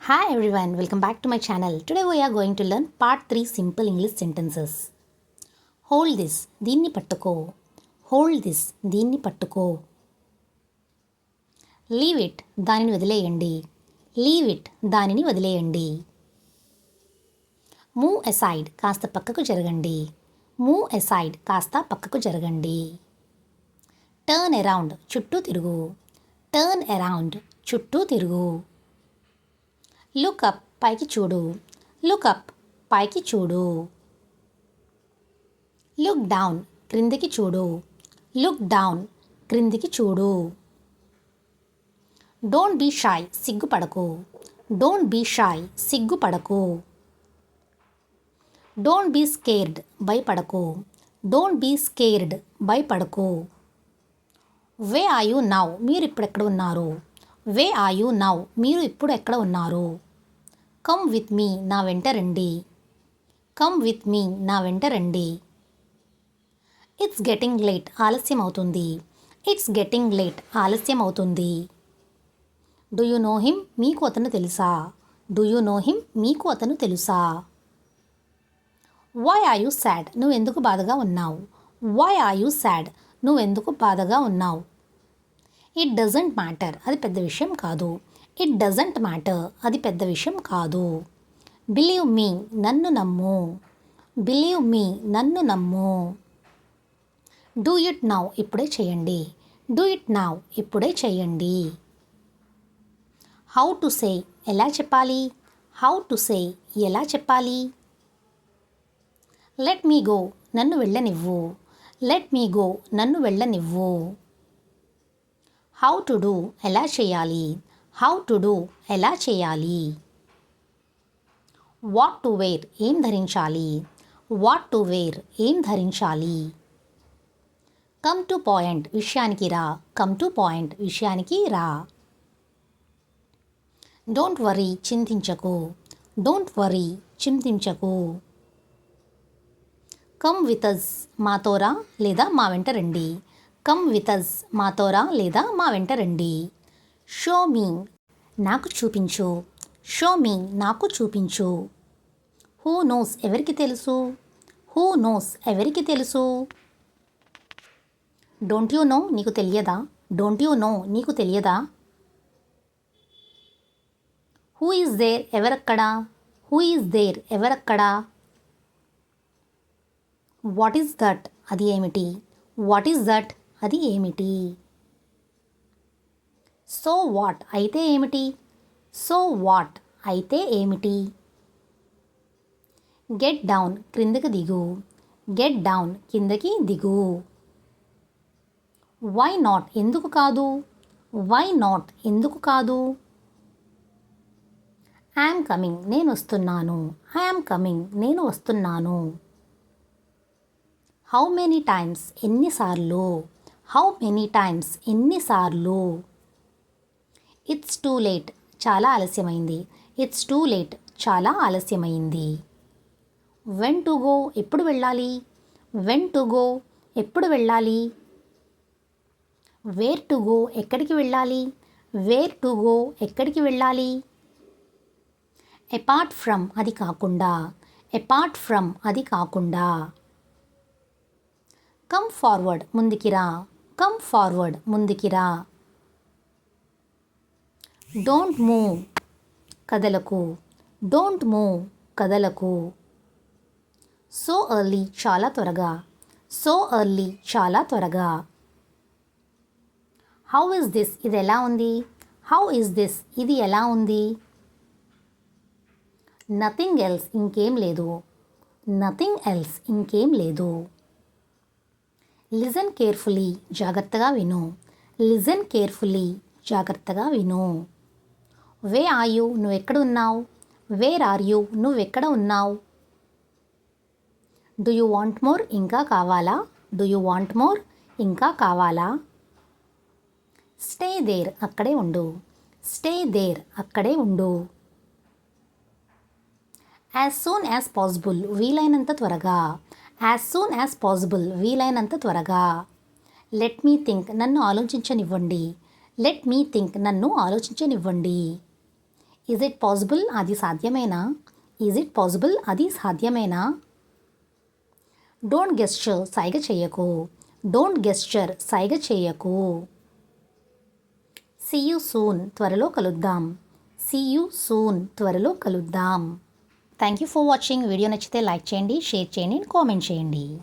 Hi everyone, welcome back to my channel. Today we are going to learn part 3 simple English sentences. Hold this, దీన్ని పట్టుకో. Hold this, దీన్ని పట్టుకో. Leave it, దానిని వదిలేయండి. Leave it, దానిని వదిలేయండి. Move aside, కాస్త పక్కకు జరగండి. Move aside, కాస్త పక్కకు జరగండి. Turn around, చుట్టూ తిరుగు. Turn around, చుట్టూ తిరుగు. లుక్ అప్, పైకి చూడు. లుక్ అప్, పైకి చూడు. లుక్ డౌన్, క్రిందికి చూడు. లుక్ డౌన్, క్రిందికి చూడు. డోంట్ బీ షై, సిగ్గుపడకు. డోంట్ బీ షై, సిగ్గుపడకు. డోంట్ బీ స్కేర్డ్, భయపడకు. డోంట్ బీ స్కేర్డ్, భయపడకు. వే ఆర్ యూ నౌ, మీరు ఇప్పుడు ఎక్కడ ఉన్నారు. వే ఆర్ యూ నౌ, మీరు ఇప్పుడు ఎక్కడ ఉన్నారు. కమ్ విత్ మీ, నా వెంట రండి. కమ్ విత్ మీ, నా వెంట రండి. ఇట్స్ గెటింగ్ లేట్, ఆలస్యం అవుతుంది. ఇట్స్ గెటింగ్ లేట్, ఆలస్యం అవుతుంది. డూ యూ నో హిమ్, మీకు అతను తెలుసా. డూ యూ నో హిమ్, మీకు అతను తెలుసా. వై ఆర్ యూ సాడ్, నువ్వెందుకు బాధగా ఉన్నావు. వై ఆర్ యూ సాడ్, నువ్వెందుకు బాధగా ఉన్నావు. ఇట్ డజంట్ మ్యాటర్, అది పెద్ద విషయం కాదు. ఇట్ డజంట్ మ్యాటర్, అది పెద్ద విషయం కాదు. బిలీవ్ మీ, నన్ను నమ్ము. బిలీవ్ మీ, నన్ను నమ్ము. డూ ఇట్ నౌ, ఇప్పుడే చేయండి. డూ ఇట్ నౌ, ఇప్పుడే చేయండి. హౌ టు సే, ఎలా చెప్పాలి. హౌ టు సే, ఎలా చెప్పాలి. లెట్ మీ గో, నన్ను వెళ్ళనివ్వు. లెట్ మీ గో, నన్ను వెళ్ళనివ్వు. హౌ టు డూ, ఎలా చేయాలి. హౌ టు డూ, ఎలా చేయాలి. వాట్ టు వేర్, ఏం ధరించాలి. వాట్ టు వేర్, ఏం ధరించాలి. కమ్ టు పాయింట్, విషయానికి రా. కమ్ టు పాయింట్, విషయానికి రా. డోంట్ వరీ, చింతించకు. డోంట్ వరీ, చింతించకు. కమ్ విత్ అస్, మాతో రా లేదా మా వెంట రండి. కమ్ విత్ అస్, మాతో రా లేదా మా వెంట రండి. షో మీ, నాకు చూపించు. షో మీ, నాకు చూపించు. హూ నోస్, ఎవరికి తెలుసు. హూ నోస్, ఎవరికి తెలుసు. డోంట్ యూ నో, నీకు తెలియదా. డోంట్ యూ నో, నీకు తెలియదా. హూ ఈజ్ దేర్, ఎవరక్కడా. హూ ఈజ్ దేర్, ఎవరక్కడా. వాట్ ఈజ్ దట్, అది ఏమిటి. వాట్ ఈజ్ దట్, అది ఏమిటి. సో వాట్, అయితే ఏమిటి. సో వాట్, అయితే ఏమిటి. గెట్ డౌన్, క్రిందకి దిగు. గెట్ డౌన్, కిందకి దిగు. వై నాట్, ఎందుకు కాదు. వై నాట్, ఎందుకు కాదు. ఐఎమ్ కమింగ్, నేను వస్తున్నాను. ఐఎమ్ కమింగ్, నేను వస్తున్నాను. హౌ మెనీ టైమ్స్, ఎన్నిసార్లు. హౌ మెనీ టైమ్స్, ఎన్నిసార్లు. ఇట్స్ టూ లేట్, చాలా ఆలస్యమైంది. ఇట్స్ టూ లేట్, చాలా ఆలస్యమైంది. వెన్ టు గో, ఎప్పుడు వెళ్ళాలి. వెన్ టు గో, ఎప్పుడు వెళ్ళాలి. వేర్ టు గో, ఎక్కడికి వెళ్ళాలి. వేర్ టు గో, ఎక్కడికి వెళ్ళాలి. అపార్ట్ ఫ్రమ్, అది కాకుండా. అపార్ట్ ఫ్రమ్, అది కాకుండా. కమ్ ఫార్వర్డ్, ముందుకిరా. కమ్ ఫార్వర్డ్, ముందుకిరా. డోంట్ మూవ్, కదలకు. డోంట్ మూవ్, కదలకు. సో ఎర్లీ, చాలా త్వరగా. సో ఎర్లీ, చాలా త్వరగా. హౌ ఇస్ దిస్, ఇది ఎలా ఉంది. హౌ ఇస్ దిస్, ఇది ఎలా ఉంది. నథింగ్ ఎల్స్, ఇంకేం లేదు. నథింగ్ ఎల్స్, ఇంకేం లేదు. లిజన్ కేర్ఫుల్లీ, జాగ్రత్తగా విను. లిజన్ కేర్ఫుల్లీ, జాగ్రత్తగా విను. వే ఆర్ యూ, నువ్వెక్కడ ఉన్నావు. వేర్ ఆర్ యూ, నువ్వెక్కడ ఉన్నావు. డూ యూ వాంట్ మోర్, ఇంకా కావాలా. డూ యూ వాంట్ మోర్, ఇంకా కావాలా. స్టే దేర్, అక్కడే ఉండు. స్టే దేర్, అక్కడే ఉండు. యాజ్ సూన్ యాజ్ పాసిబుల్, వీలైనంత త్వరగా. యాజ్ సూన్ యాజ్ పాసిబుల్, వీలైనంత త్వరగా. లెట్ మీ థింక్, నన్ను ఆలోచించనివ్వండి. లెట్ మీ థింక్, నన్ను ఆలోచించనివ్వండి. ఈజ్ ఇట్ పాసిబుల్ అది సాధ్యమేనా? ఈజ్ ఇట్ పాసిబుల్ అది సాధ్యమేనా? డోంట్ గెస్చర్ సైగ చేయకు. డోంట్ గెస్చర్ సైగ చేయకు. సీ యూ సూన్ త్వరలో కలుద్దాం. సీ యూ సూన్ త్వరలో కలుద్దాం. Thank you for watching. Video నచ్చితే లైక్ చేయండి, షేర్ చేయండి, కామెంట్ చేయండి.